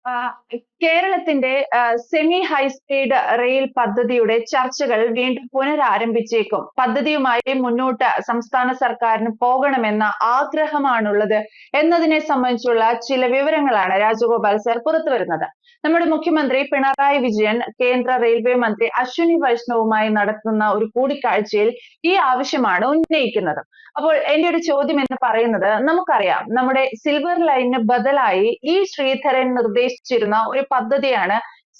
ആ, കേരളത്തിന്റെ semi high speed rail പദ്ധതിയുടെ ചർച്ചകൾ വീണ്ടും പുനരാരംഭിച്ചേക്കും. പദ്ധതിയുമായി മുന്നോട്ട് സംസ്ഥാന സർക്കാരിന് പോകണമെന്ന ആഗ്രഹമാണുള്ളത് എന്നതിനെ സംബന്ധിച്ചുള്ള ചില വിവരങ്ങളാണ് രാജഗോപാൽ സർ പുറത്തുവരുന്നത്. നമ്മുടെ മുഖ്യമന്ത്രി പിണറായി വിജയൻ കേന്ദ്ര റെയിൽവേ മന്ത്രി അശ്വിനി വൈഷ്ണവുമായി നടത്തുന്ന ഒരു കൂടിക്കാഴ്ചയിൽ ഈ ആവശ്യമാണ് ഉന്നയിക്കുന്നത്. അപ്പോൾ എന്റെ ഒരു ചോദ്യം എന്ന് പറയുന്നത്, നമുക്കറിയാം നമ്മുടെ സിൽവർ ലൈനിന് ബദലായി ഇ ശ്രീധരൻ നിർദ്ദേശിച്ചിരുന്ന ഒരു പദ്ധതിയാണ്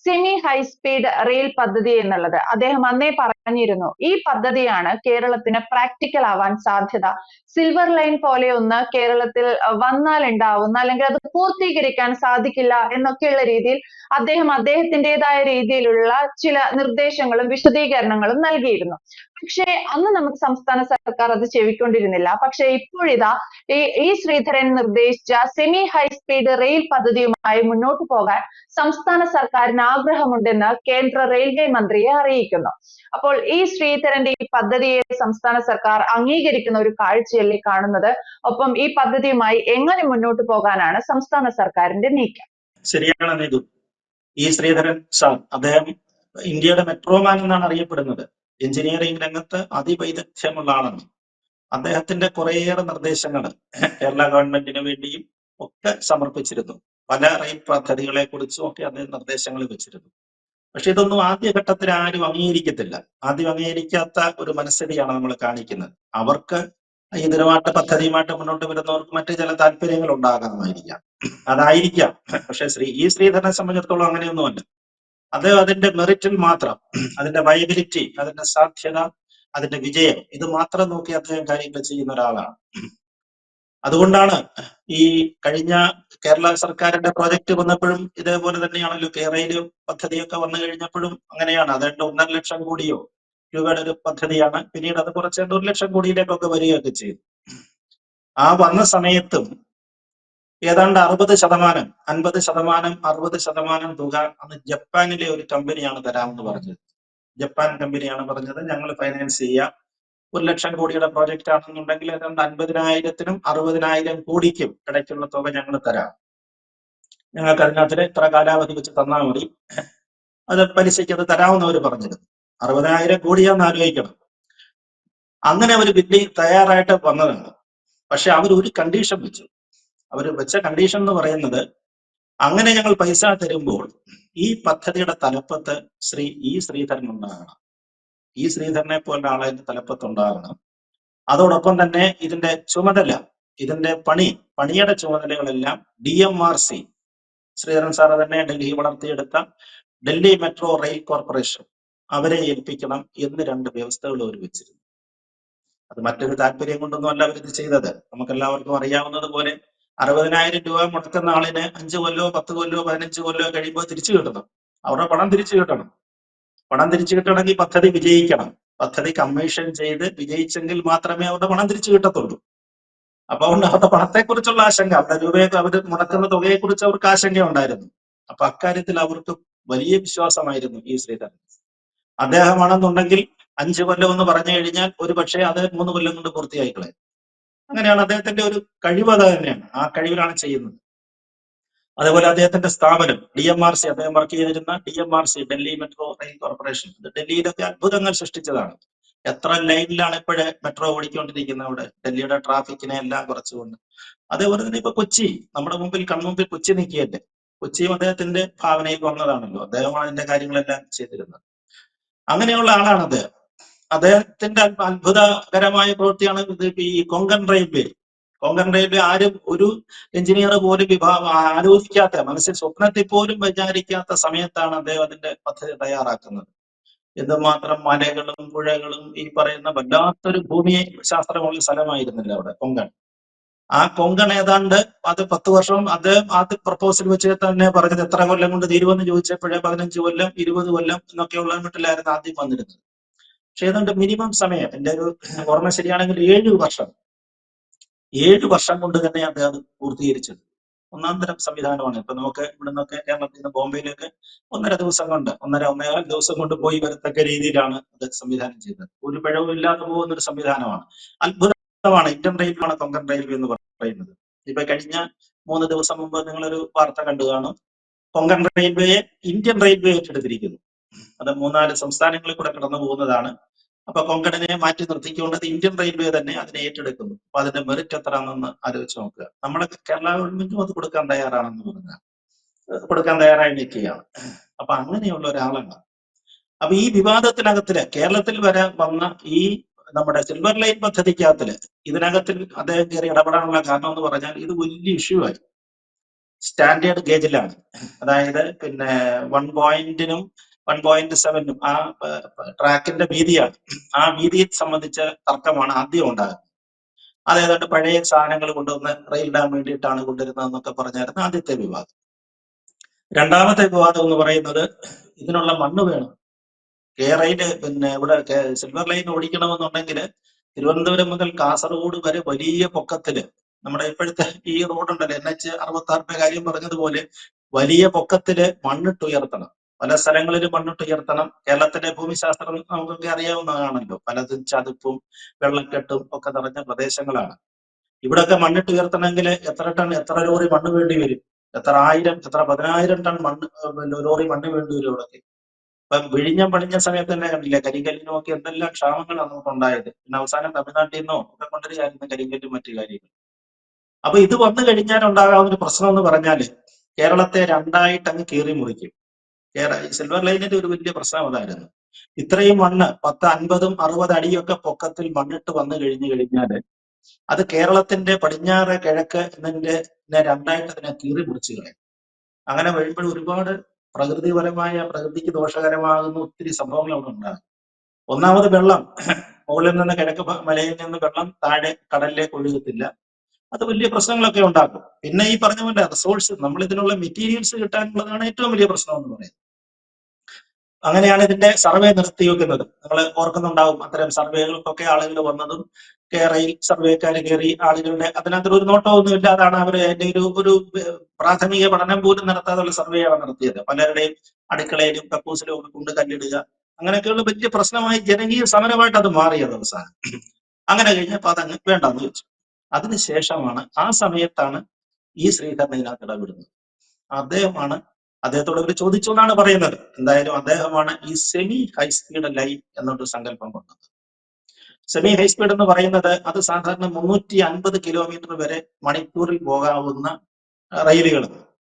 സെമി ഹൈസ്പീഡ് റെയിൽ പദ്ധതി എന്നുള്ളത്. അദ്ദേഹം അന്നേ പറഞ്ഞിരുന്നു ഈ പദ്ധതിയാണ് കേരളത്തിന് പ്രാക്ടിക്കൽ ആവാൻ സാധ്യത. സിൽവർ ലൈൻ പോലെ ഒന്ന് കേരളത്തിൽ വന്നാൽ ഉണ്ടാവുന്ന, അല്ലെങ്കിൽ അത് പൂർത്തീകരിക്കാൻ സാധിക്കില്ല എന്നൊക്കെയുള്ള രീതിയിൽ അദ്ദേഹം അദ്ദേഹത്തിൻ്റെതായ രീതിയിലുള്ള ചില നിർദ്ദേശങ്ങളും വിശദീകരണങ്ങളും നൽകിയിരുന്നു. പക്ഷേ അന്ന് നമുക്ക് സംസ്ഥാന സർക്കാർ അത് ചെവിക്കൊണ്ടിരുന്നില്ല. പക്ഷേ ഇപ്പോഴിതാ ഇ ശ്രീധരൻ നിർദ്ദേശിച്ച സെമി ഹൈസ്പീഡ് റെയിൽ പദ്ധതിയുമായി മുന്നോട്ട് പോകാൻ സംസ്ഥാന സർക്കാരിന് ആഗ്രഹമുണ്ടെന്ന് കേന്ദ്ര റെയിൽവേ മന്ത്രിയെ അറിയിക്കുന്നു. അപ്പോൾ ഇ ശ്രീധരന്റെ ഈ പദ്ധതിയെ സംസ്ഥാന സർക്കാർ അംഗീകരിക്കുന്ന ഒരു കാഴ്ചയല്ലേ കാണുന്നത്? ഒപ്പം ഈ പദ്ധതിയുമായി എങ്ങനെ മുന്നോട്ട് പോകാനാണ് സംസ്ഥാന സർക്കാരിന്റെ നീക്കം? ശരിയാണ് നീതു. ഇ ശ്രീധരൻ സാർ, അദ്ദേഹം ഇന്ത്യയുടെ മെട്രോമാൻ എന്നാണ് അറിയപ്പെടുന്നത്. എഞ്ചിനീയറിംഗ് രംഗത്ത് അതിവൈദഗ്ധ്യമുള്ള ആളാണ്. അദ്ദേഹത്തിന്റെ കുറേയേറെ നിർദ്ദേശങ്ങൾ കേരള ഗവൺമെന്റിന് വേണ്ടിയും ഒക്കെ സമർപ്പിച്ചിരുന്നു. പല റെയിൽ പദ്ധതികളെ കുറിച്ചും ഒക്കെ അദ്ദേഹം നിർദ്ദേശങ്ങൾ വെച്ചിരുന്നു. പക്ഷെ ഇതൊന്നും ആദ്യഘട്ടത്തിൽ ആരും അംഗീകരിക്കത്തില്ല. ആദ്യം അംഗീകരിക്കാത്ത ഒരു മനസ്ഥിതിയാണ് നമ്മൾ കാണിക്കുന്നത്. അവർക്ക് ഈ നിലവാട്ട പദ്ധതിയുമായിട്ട് മുന്നോട്ട് വരുന്നവർക്ക് മറ്റു ചില താല്പര്യങ്ങൾ ഉണ്ടാകാമായിരിക്കാം, അതായിരിക്കാം. പക്ഷെ ഇ ശ്രീധരനെ സംബന്ധിച്ചിടത്തോളം അങ്ങനെയൊന്നുമല്ല. അദ്ദേഹം അതിന്റെ മെറിറ്റിൽ മാത്രം, അതിന്റെ വയബിലിറ്റി, അതിന്റെ സാധ്യത, അതിന്റെ വിജയം, ഇത് മാത്രം നോക്കി അദ്ദേഹം കാര്യങ്ങൾ ചെയ്യുന്ന ഒരാളാണ്. അതുകൊണ്ടാണ് ഈ കഴിഞ്ഞ കേരള സർക്കാരിന്റെ പ്രോജക്റ്റ് വന്നപ്പോഴും ഇതേപോലെ തന്നെയാണല്ലോ. റെയിൽ പദ്ധതിയൊക്കെ വന്നു കഴിഞ്ഞപ്പോഴും അങ്ങനെയാണ്. അതായത് 1.5 ലക്ഷം കോടിയോ രൂപയുടെ ഒരു പദ്ധതിയാണ്. പിന്നീട് അത് കുറച്ച് 1 ലക്ഷം കോടിയിലേക്കൊക്കെ വരികയൊക്കെ ചെയ്തു. ആ വന്ന സമയത്തും ഏതാണ്ട് 60%, 50%, 60% തുക അന്ന് ജപ്പാനിലെ ഒരു കമ്പനിയാണ് തരാമെന്ന് പറഞ്ഞത്. ജപ്പാൻ കമ്പനിയാണ് പറഞ്ഞത് ഞങ്ങൾ ഫൈനാൻസ് ചെയ്യാം, 1 ലക്ഷം കോടിയുടെ പ്രോജക്റ്റ് ആണെന്നുണ്ടെങ്കിൽ ഏതാണ്ട് 50,000-നും 60,000 കോടിക്കും ഇടയ്ക്കുള്ള തുക ഞങ്ങൾ തരാം, ഞങ്ങൾക്ക് അതിനകത്ത് ഇത്ര കാലാവധി വെച്ച് തന്നാൽ മതി, അത് പലിശയ്ക്ക് അത് തരാമെന്നവർ പറഞ്ഞിരുന്നു. 60,000 കോടിയാന്ന് ആലോചിക്കണം. അങ്ങനെ അവർ ബില്ല് തയ്യാറായിട്ട് വന്നതാണ്. പക്ഷെ അവർ ഒരു കണ്ടീഷൻ വെച്ചു. അവർ വെച്ച കണ്ടീഷൻ എന്ന് പറയുന്നത്, അങ്ങനെ ഞങ്ങൾ പൈസ തരുമ്പോൾ ഈ പദ്ധതിയുടെ തലപ്പത്ത് ഇ ശ്രീധരൻ ഉണ്ടാകണം. ഇ ശ്രീധരനെ പോലെ ആളെ തലപ്പത്ത് ഉണ്ടാകണം. അതോടൊപ്പം തന്നെ ഇതിന്റെ ചുമതല, ഇതിന്റെ പണിയുടെ ചുമതലകളെല്ലാം DMRC, ശ്രീധരൻ സാറ് തന്നെ ഡൽഹി വളർത്തിയെടുത്ത ഡൽഹി മെട്രോ റെയിൽ കോർപ്പറേഷൻ, അവരെ ഏൽപ്പിക്കണം എന്ന് 2 വ്യവസ്ഥകൾ അവർ വെച്ചിരുന്നു. അത് മറ്റൊരു താല്പര്യം കൊണ്ടൊന്നും അല്ല അവരിത് ചെയ്തത്. നമുക്കെല്ലാവർക്കും അറിയാവുന്നത് പോലെ 60,000 രൂപ മുടക്കുന്ന ആളിന് 5 കൊല്ലോ 10 കൊല്ലോ 15 കൊല്ലോ കഴിയുമ്പോൾ തിരിച്ചു കിട്ടണം. അവരുടെ പണം തിരിച്ചു കിട്ടണം. പണം തിരിച്ചു കിട്ടണമെങ്കിൽ പദ്ധതി വിജയിക്കണം. പദ്ധതി കമ്മീഷൻ ചെയ്ത് വിജയിച്ചെങ്കിൽ മാത്രമേ അവരുടെ പണം തിരിച്ചു കിട്ടത്തുള്ളൂ. അപ്പൊ അതുകൊണ്ട് അവരുടെ പണത്തെക്കുറിച്ചുള്ള ആശങ്ക, അവരുടെ രൂപയൊക്കെ അവർ മുടക്കുന്ന തുകയെക്കുറിച്ച് അവർക്ക് ആശങ്ക ഉണ്ടായിരുന്നു. അപ്പൊ അക്കാര്യത്തിൽ അവർക്ക് വലിയ വിശ്വാസമായിരുന്നു ഈ ശ്രീധരൻ. അദ്ദേഹമാണെന്നുണ്ടെങ്കിൽ 5 കൊല്ലം എന്ന് പറഞ്ഞു കഴിഞ്ഞാൽ ഒരു പക്ഷേ അത് 3 കൊല്ലം കൊണ്ട് പൂർത്തിയായിക്കളെ. അങ്ങനെയാണ് അദ്ദേഹത്തിന്റെ ഒരു കഴിവ്. അത് തന്നെയാണ്, ആ കഴിവിലാണ് ചെയ്യുന്നത്. അതേപോലെ അദ്ദേഹത്തിന്റെ സ്ഥാപനം DMRC, അദ്ദേഹം വർക്ക് ചെയ്തിരുന്ന DMRC, Delhi metro rail corporation, ഡൽഹിയിലൊക്കെ അത്ഭുതങ്ങൾ സൃഷ്ടിച്ചതാണ്. എത്ര ലൈനിലാണ് ഇപ്പോഴേ മെട്രോ ഓടിക്കൊണ്ടിരിക്കുന്നത് അവിടെ, ഡൽഹിയുടെ ട്രാഫിക്കിനെ എല്ലാം കുറച്ചുകൊണ്ട്. അതേപോലെ തന്നെ ഇപ്പൊ കൊച്ചി, നമ്മുടെ കൺമുമ്പിൽ കൊച്ചി നിൽക്കുകയല്ലേ. കൊച്ചിയും അദ്ദേഹത്തിന്റെ ഭാവനയിൽ വന്നതാണല്ലോ. അദ്ദേഹമാണ് അതിന്റെ കാര്യങ്ങളെല്ലാം ചെയ്തിരുന്നത്. അങ്ങനെയുള്ള ആളാണ് അദ്ദേഹം. അദ്ദേഹത്തിന്റെ അത്ഭുതകരമായ പ്രവൃത്തിയാണ് ഈ കൊങ്കൺ റെയിൽവേ. കൊങ്കൺ റെയിൽവേ ആരും, ഒരു എഞ്ചിനീയർ പോലും ആലോചിക്കാത്ത, മനസ്സിൽ സ്വപ്നത്തിൽ പോലും വിചാരിക്കാത്ത സമയത്താണ് അദ്ദേഹം അതിന്റെ പദ്ധതി തയ്യാറാക്കുന്നത്. എന്തുമാത്രം മലകളും പുഴകളും, ഈ പറയുന്ന വല്ലാത്തൊരു ഭൂമി ശാസ്ത്രമുള്ള സ്ഥലമായിരുന്നില്ല അവിടെ കൊങ്കൺ. ആ കൊങ്കൺ ഏതാണ്ട് അത് 10 വർഷം അദ്ദേഹം ആദ്യ പ്രപ്പോസൽ വെച്ച് തന്നെ പറഞ്ഞത് എത്ര കൊല്ലം കൊണ്ട് തീരുമെന്ന് ചോദിച്ചപ്പോഴേ 15 കൊല്ലം 20 കൊല്ലം എന്നൊക്കെയുള്ള മട്ടിലായിരുന്നു ആദ്യം വന്നിരുന്നത്. പക്ഷെ ഏതാണ്ട് മിനിമം സമയം, എൻ്റെ ഒരു ഓർമ്മ ശരിയാണെങ്കിൽ 7 വർഷം, 7 വർഷം കൊണ്ട് തന്നെ അദ്ദേഹം അത് പൂർത്തീകരിച്ചത്. ഒന്നാം തരം സംവിധാനമാണ്. ഇപ്പൊ നമുക്ക് ഇവിടെ നിന്നൊക്കെ കേരളത്തിൽ നിന്ന് ബോംബെയിലൊക്കെ 1.5 ദിവസം കൊണ്ട്, 1.5 ദിവസം കൊണ്ട് പോയി വരത്തക്ക രീതിയിലാണ് അത് സംവിധാനം ചെയ്തത്. ഒരു പിഴവും ഇല്ലാതെ പോകുന്ന ഒരു സംവിധാനമാണ്. അത്ഭുതമാണ്. ഇന്ത്യൻ റെയിൽവേയാണ് കൊങ്കൺ റെയിൽവേ എന്ന് പറയുന്നത്. ഇപ്പൊ കഴിഞ്ഞ 3 ദിവസം മുമ്പ് നിങ്ങളൊരു വാർത്ത കണ്ടു കാണും. കൊങ്കൺ റെയിൽവേയെ ഇന്ത്യൻ റെയിൽവേ ഏറ്റെടുത്തിരിക്കുന്നു. അത് 3-4 സംസ്ഥാനങ്ങളിൽ കൂടെ കടന്നു പോകുന്നതാണ്. അപ്പൊ കൊങ്കണിനെ മാറ്റി നിർത്തിക്കൊണ്ട് അത് ഇന്ത്യൻ റെയിൽവേ തന്നെ അതിനെ ഏറ്റെടുക്കുന്നു. അപ്പൊ അതിന്റെ മെറിറ്റ് എത്രയാണെന്ന് ആലോചിച്ച് നോക്കുക. നമ്മുടെ കേരള ഗവൺമെന്റും അത് കൊടുക്കാൻ തയ്യാറാണെന്ന് പറഞ്ഞാൽ കൊടുക്കാൻ തയ്യാറായി നിൽക്കുകയാണ്. അപ്പൊ അങ്ങനെയുള്ള ഒരാളാണ്. അപ്പൊ ഈ വിവാദത്തിനകത്തില് കേരളത്തിൽ വരെ വന്ന ഈ നമ്മുടെ സിൽവർ ലൈൻ പദ്ധതിക്കകത്തില് ഇതിനകത്തിൽ അദ്ദേഹം കയറി ഇടപെടാനുള്ള കാരണം എന്ന് പറഞ്ഞാൽ ഇത് വലിയ ഇഷ്യൂ ആയി. സ്റ്റാൻഡേർഡ് ഗേജിലാണ്, അതായത് പിന്നെ 1.നും 1.7നും ആ ട്രാക്കിന്റെ വീതിയാണ്. ആ വീതിയെ സംബന്ധിച്ച തർക്കമാണ് ആദ്യം ഉണ്ടാകുന്നത്. അതേതാണ്ട് പഴയ സാധനങ്ങൾ കൊണ്ടുവന്ന് റെയിലിടാൻ വേണ്ടിയിട്ടാണ് കൊണ്ടുവരുന്നതെന്നൊക്കെ പറഞ്ഞായിരുന്നു ആദ്യത്തെ വിവാദം. രണ്ടാമത്തെ വിവാദം എന്ന് പറയുന്നത് ഇതിനുള്ള മണ്ണ് വേണം. റെയില് പിന്നെ ഇവിടെ സിൽവർ ലൈൻ ഓടിക്കണമെന്നുണ്ടെങ്കിൽ തിരുവനന്തപുരം മുതൽ കാസർഗോഡ് വരെ വലിയ പൊക്കത്തില്, നമ്മുടെ ഇപ്പോഴത്തെ ഈ റോഡുണ്ടല്ലോ NH 66 കാര്യം പറഞ്ഞതുപോലെ വലിയ പൊക്കത്തില് മണ്ണിട്ടുയർത്തണം. പല സ്ഥലങ്ങളിലും മണ്ണിട്ടുയർത്തണം. കേരളത്തിലെ ഭൂമിശാസ്ത്രം നമുക്കൊക്കെ അറിയാവുന്നതാണല്ലോ. പലതും ചതുപ്പും വെള്ളക്കെട്ടും ഒക്കെ നിറഞ്ഞ പ്രദേശങ്ങളാണ്. ഇവിടൊക്കെ മണ്ണിട്ടുയർത്തണമെങ്കിൽ എത്ര ടൺ, എത്ര ലോറി മണ്ണ് വേണ്ടി വരും? എത്ര 1000, എത്ര 10000 ടൺ മണ്ണ്, ലോറി മണ്ണ് വേണ്ടി വരും ഇവിടൊക്കെ. ഇപ്പം വിഴിഞ്ഞം പണിഞ്ഞ സമയത്ത് തന്നെ കണ്ടില്ലേ, കരിങ്കല്ലിനും ഒക്കെ എന്തെല്ലാം ക്ഷാമങ്ങളാണ് നമുക്ക് ഉണ്ടായത്. പിന്നെ അവസാനം തമിഴ്നാട്ടിൽ നിന്നോ ഒക്കെ കൊണ്ടുവരികയായിരുന്നു കരിങ്കല്ലും മറ്റു കാര്യങ്ങൾ. അപ്പൊ ഇത് വന്നു കഴിഞ്ഞാൽ ഉണ്ടാകാവുന്ന ഒരു പ്രശ്നം എന്ന് പറഞ്ഞാല് കേരളത്തെ രണ്ടായിട്ട് അങ്ങ് കീറി മുറിക്കും. സിൽവർ ലൈനിന്റെ ഒരു വലിയ പ്രശ്നം അതായിരുന്നു. ഇത്രയും മണ്ണ് 10, 50, 60 അടിയൊക്കെ പൊക്കത്തിൽ മണ്ണിട്ട് വന്നു കഴിഞ്ഞാല് അത് കേരളത്തിന്റെ പടിഞ്ഞാറ് കിഴക്ക് എന്നതിന്റെ രണ്ടായിട്ട് അതിനെ കീറി മുറിച്ചു കളയും. അങ്ങനെ വരുമ്പോൾ ഒരുപാട് പ്രകൃതിക്ക് ദോഷകരമാകുന്ന ഒത്തിരി സംഭവങ്ങൾ അവിടെ ഉണ്ടാകും. ഒന്നാമത് വെള്ളം മുകളിൽ നിന്ന് കിഴക്ക് മലയിൽ നിന്ന് വെള്ളം താഴെ കടലിലേക്ക് ഒഴുകത്തില്ല. അത് വലിയ പ്രശ്നങ്ങളൊക്കെ ഉണ്ടാക്കും. പിന്നെ ഈ പറഞ്ഞ പോലെ റിസോഴ്സ്, നമ്മൾ ഇതിനുള്ള മെറ്റീരിയൽസ് കിട്ടാനുള്ളതാണ് ഏറ്റവും വലിയ പ്രശ്നം എന്ന് പറയുന്നത്. അങ്ങനെയാണ് ഇതിന്റെ സർവേ നിർത്തിവെക്കുന്നത്. നിങ്ങൾ ഓർക്കുന്നുണ്ടാവും, അത്തരം സർവേകൾക്കൊക്കെ ആളുകൾ വന്നതും റെയിൽ സർവേക്കാർ കയറി ആളുകളുടെ അതിനകത്തൊരു ഒരു നോട്ടമൊന്നും ഇല്ലാതാണ് അവർ അതിന്റെ ഒരു പ്രാഥമിക പഠനം പോലും നടത്താതുള്ള സർവേയാണ് നടത്തിയത്. പലരുടെയും അടുക്കളയിലും കക്കൂസിലും ഒക്കെ കൊണ്ട് കല്ലിടുക, അങ്ങനെയൊക്കെയുള്ള വലിയ പ്രശ്നമായി ജനകീയ സമരമായിട്ട് അത് മാറിയത് അവസാനം. അങ്ങനെ കഴിഞ്ഞപ്പോൾ അതങ്ങ് വേണ്ടെന്ന് വെച്ചു. അതിനുശേഷമാണ്, ആ സമയത്താണ് ഈ ശ്രീധരൻ ഇതിനകത്ത് ഇടപെടുന്നത്. അദ്ദേഹത്തോട് അവർ ചോദിച്ചു എന്നാണ് പറയുന്നത്. എന്തായാലും അദ്ദേഹമാണ് ഈ സെമി ഹൈസ്പീഡ് ലൈൻ എന്നൊരു സങ്കല്പം കൊണ്ടത്. സെമി ഹൈസ്പീഡ് എന്ന് പറയുന്നത് അത് സാധാരണ 350 കിലോമീറ്റർ വരെ മണിക്കൂറിൽ പോകാവുന്ന റെയിലുകൾ,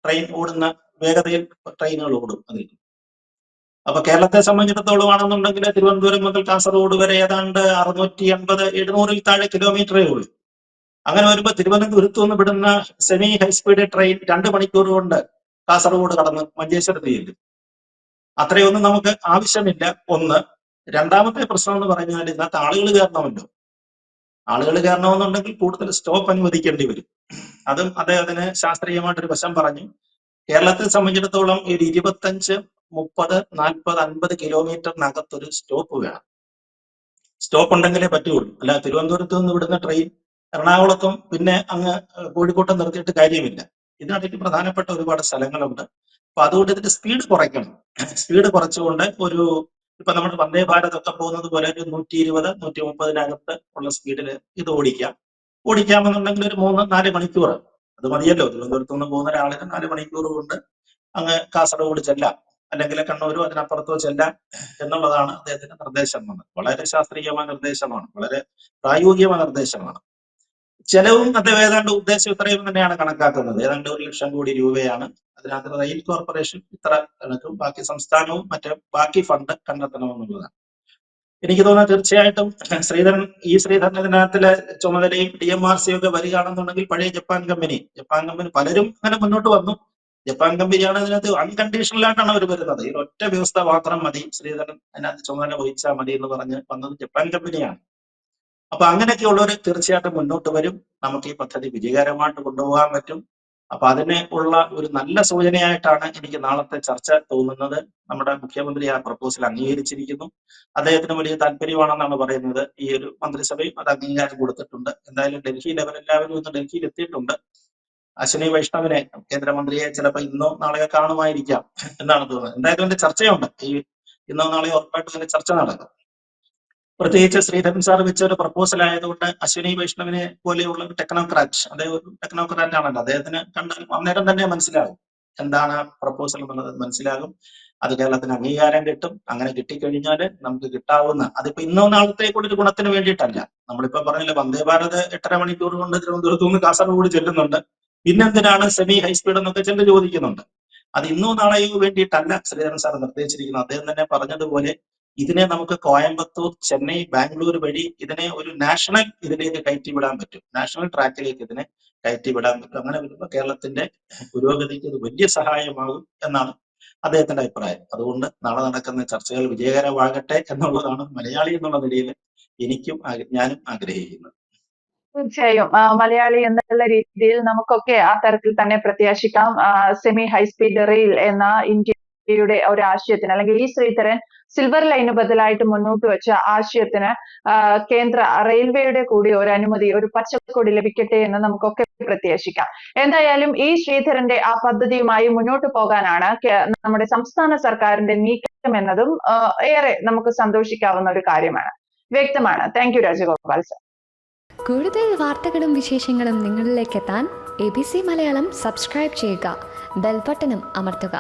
ട്രെയിൻ ഓടുന്ന വേഗതയിൽ ട്രെയിനുകൾ ഓടും അതിൽ. അപ്പൊ കേരളത്തെ സംബന്ധിച്ചിടത്തോളം ആണെന്നുണ്ടെങ്കിൽ തിരുവനന്തപുരം മുതൽ കാസർഗോഡ് വരെ ഏതാണ്ട് 680, 700-ൽ താഴെ കിലോമീറ്ററേ ഉള്ളൂ. അങ്ങനെ വരുമ്പോൾ തിരുവനന്തപുരത്ത് നിന്ന് വിടുന്ന സെമി ഹൈസ്പീഡ് ട്രെയിൻ 2 മണിക്കൂർ കൊണ്ട് കാസർഗോഡ് കടന്ന് മഞ്ചേശ്വരത്ത് ചെല്ലും. അത്രയൊന്നും നമുക്ക് ആവശ്യമില്ല. ഒന്ന്. രണ്ടാമത്തെ പ്രശ്നം എന്ന് പറഞ്ഞാൽ ഇതിനകത്ത് ആളുകൾ കയറണമല്ലോ. ആളുകൾ കയറണമെന്നുണ്ടെങ്കിൽ കൂടുതൽ സ്റ്റോപ്പ് അനുവദിക്കേണ്ടി വരും. അതും അദ്ദേഹത്തിന് ശാസ്ത്രീയമായിട്ടൊരു വശം പറഞ്ഞു. കേരളത്തെ സംബന്ധിച്ചിടത്തോളം ഒരു 25, 30, 40, 50 കിലോമീറ്ററിനകത്തൊരു സ്റ്റോപ്പ് വേണം. സ്റ്റോപ്പ് ഉണ്ടെങ്കിലേ പറ്റുള്ളൂ. അല്ല തിരുവനന്തപുരത്ത് നിന്ന് വിടുന്ന ട്രെയിൻ എറണാകുളത്തും പിന്നെ അങ്ങ് കോഴിക്കോട്ടും നിർത്തിയിട്ട് കാര്യമില്ല. ഇതിനിടയ്ക്ക് പ്രധാനപ്പെട്ട ഒരുപാട് സ്ഥലങ്ങളുണ്ട്. അപ്പൊ അതുകൊണ്ട് ഇതിന്റെ സ്പീഡ് കുറയ്ക്കണം. സ്പീഡ് കുറച്ചുകൊണ്ട് ഇപ്പൊ നമ്മുടെ വന്ദേ ഭാരത് ഒക്കെ പോകുന്നത് പോലെ ഒരു 120, 130-നകത്ത് ഉള്ള സ്പീഡിൽ ഇത് ഓടിക്കാമെന്നുണ്ടെങ്കിൽ ഒരു 3-4 മണിക്കൂർ അത് മതിയല്ലോ. തിരുവനന്തപുരത്ത് നിന്ന് പോകുന്ന ഒരാളിന് 4 മണിക്കൂർ കൊണ്ട് അങ്ങ് കാസർഗോഡ് ചെല്ലാം, അല്ലെങ്കിൽ കണ്ണൂരോ അതിനപ്പുറത്തോ ചെല്ലാം എന്നുള്ളതാണ് അദ്ദേഹത്തിന്റെ നിർദ്ദേശം വന്നത്. വളരെ ശാസ്ത്രീയമായ നിർദ്ദേശമാണ്, വളരെ പ്രായോഗികമായ നിർദ്ദേശമാണ്. ചെലവും അദ്ദേഹം ഏതാണ്ട് ഉദ്ദേശം ഇത്രയും തന്നെയാണ് കണക്കാക്കുന്നത്. ഏതാണ്ട് 1 ലക്ഷം കോടി രൂപയാണ്. അതിനകത്ത് റെയിൽ കോർപ്പറേഷൻ ഇത്ര കണക്കും, ബാക്കി സംസ്ഥാനവും ബാക്കി ഫണ്ട് കണ്ടെത്തണമെന്നുള്ളതാണ്. എനിക്ക് തോന്നുന്നത് തീർച്ചയായിട്ടും ഈ ശ്രീധരൻ ഇതിനകത്തിലെ ചുമതലയും DMRC ഒക്കെ വരികയാണെന്നുണ്ടെങ്കിൽ പഴയ ജപ്പാൻ കമ്പനി പലരും അങ്ങനെ മുന്നോട്ട് വന്നു. ജപ്പാൻ കമ്പനിയാണ് ഇതിനകത്ത് അൺകണ്ടീഷണൽ ആയിട്ടാണ് അവർ വരുന്നത്. ഈ ഒറ്റ വ്യവസ്ഥ മാത്രം മതി, ശ്രീധരൻ അതിനകത്ത് ചുമതല വഹിച്ചാൽ മതി എന്ന് പറഞ്ഞ് വന്നത് ജപ്പാൻ കമ്പനിയാണ്. അപ്പൊ അങ്ങനെയൊക്കെയുള്ളവർ തീർച്ചയായിട്ടും മുന്നോട്ട് വരും. നമുക്ക് ഈ പദ്ധതി വിജയകരമായിട്ട് കൊണ്ടുപോകാൻ പറ്റും. അപ്പൊ അതിന് ഉള്ള ഒരു നല്ല സൂചനയായിട്ടാണ് എനിക്ക് നാളത്തെ ചർച്ച തോന്നുന്നത്. നമ്മുടെ മുഖ്യമന്ത്രി ആ പ്രപ്പോസൽ അംഗീകരിച്ചിരിക്കുന്നു. അദ്ദേഹത്തിന് വലിയ താല്പര്യമാണെന്നാണ് പറയുന്നത്. ഈ ഒരു മന്ത്രിസഭയും അത് അംഗീകാരം കൊടുത്തിട്ടുണ്ട്. എന്തായാലും ഡൽഹിയിൽ അവരെല്ലാവരും ഇന്ന് ഡൽഹിയിൽ എത്തിയിട്ടുണ്ട്. അശ്വിനി വൈഷ്ണവിനെ, കേന്ദ്രമന്ത്രിയെ ചിലപ്പോൾ ഇന്നോ നാളെയോ കാണുമായിരിക്കാം എന്നാണ് തോന്നുന്നത്. എന്തായാലും ഇതിന്റെ ചർച്ചയുണ്ട്. ഇന്നോ നാളെയോ ഉറപ്പായിട്ടും ഇതിന്റെ ചർച്ച നടക്കും. പ്രത്യേകിച്ച് ശ്രീധരൻ സാർ വെച്ച ഒരു പ്രപ്പോസൽ ആയതുകൊണ്ട് അശ്വിനി വൈഷ്ണവിനെ പോലെയുള്ള ഒരു ടെക്നോക്രാറ്റ്, അദ്ദേഹം ഒരു ടെക്നോക്രാറ്റ് ആണല്ലോ, അദ്ദേഹത്തിന് കണ്ടാൽ അന്നേരം തന്നെ മനസ്സിലാവും എന്താണ് പ്രപ്പോസൽ എന്നുള്ളത് മനസ്സിലാകും. അത് കേരളത്തിന് അംഗീകാരം കിട്ടും. അങ്ങനെ കിട്ടിക്കഴിഞ്ഞാൽ നമുക്ക് കിട്ടാവുന്ന, അതിപ്പോ ഇന്നോ നാളത്തേക്കുള്ള ഒരു ഗുണത്തിന് വേണ്ടിയിട്ടല്ല. നമ്മളിപ്പോ പറഞ്ഞില്ല, വന്ദേ ഭാരത് 8.5 മണിക്കൂർ കൊണ്ട് തിരുവനന്തപുരത്ത് നിന്ന് കാസർഗോഡ് ചെല്ലുന്നുണ്ട്. പിന്നെന്തിനാണ് സെമി ഹൈസ്പീഡ് എന്നൊക്കെ ചിലർ ചോദിക്കുന്നുണ്ട്. അത് ഇന്നോ നാളെയോ വേണ്ടിയിട്ടല്ല ശ്രീധരൻ സാർ നിർദ്ദേശിച്ചിരിക്കുന്നത്. അദ്ദേഹം തന്നെ പറഞ്ഞതുപോലെ ഇതിനെ നമുക്ക് കോയമ്പത്തൂർ, ചെന്നൈ, ബാംഗ്ലൂർ വഴി ഇതിനെ ഒരു നാഷണൽ ഇതിലേക്ക് കയറ്റിവിടാൻ പറ്റും. നാഷണൽ ട്രാക്കിലേക്ക് ഇതിനെ കയറ്റിവിടാൻ പറ്റും. അങ്ങനെ വരുമ്പോൾ കേരളത്തിന്റെ പുരോഗതിക്ക് ഇത് വലിയ സഹായമാകും എന്നാണ് അദ്ദേഹത്തിന്റെ അഭിപ്രായം. അതുകൊണ്ട് നാളെ നടക്കുന്ന ചർച്ചകൾ വിജയകരമാകട്ടെ എന്നുള്ളതാണ് മലയാളി എന്നുള്ള നിലയിൽ ഞാനും ആഗ്രഹിക്കുന്നത്. തീർച്ചയായും മലയാളി എന്നുള്ള രീതിയിൽ നമുക്കൊക്കെ ആ തരത്തിൽ തന്നെ പ്രത്യാശിക്കാം. സെമി ഹൈസ്പീഡ് റെയിൽ എന്ന ഇന്ത്യയുടെ ഒരു ആശയത്തിന്, അല്ലെങ്കിൽ ഈ ശ്രീധരൻ സിൽവർ ലൈന് ബദലായിട്ട് മുന്നോട്ട് വെച്ച ആശയത്തിന് കേന്ദ്ര റെയിൽവേയുടെ കൂടി ഒരു അനുമതി, ഒരു പച്ചക്കൊടി ലഭിക്കട്ടെ എന്ന് നമുക്കൊക്കെ പ്രത്യാശിക്കാം. എന്തായാലും ഈ ശ്രീധരന്റെ ആ പദ്ധതിയുമായി മുന്നോട്ട് പോകാനാണ് നമ്മുടെ സംസ്ഥാന സർക്കാരിന്റെ നീക്കം എന്നതും ഏറെ നമുക്ക് സന്തോഷിക്കാവുന്ന ഒരു കാര്യമാണ്. വ്യക്തമാണ്. Thank you Rajagopal sir. കൂടുതൽ വാർത്തകളും വിശേഷങ്ങളും നിങ്ങളിലേക്ക് എത്താൻ ABC മലയാളം സബ്സ്ക്രൈബ് ചെയ്യുക, ബെൽ ബട്ടണും അമർത്തുക.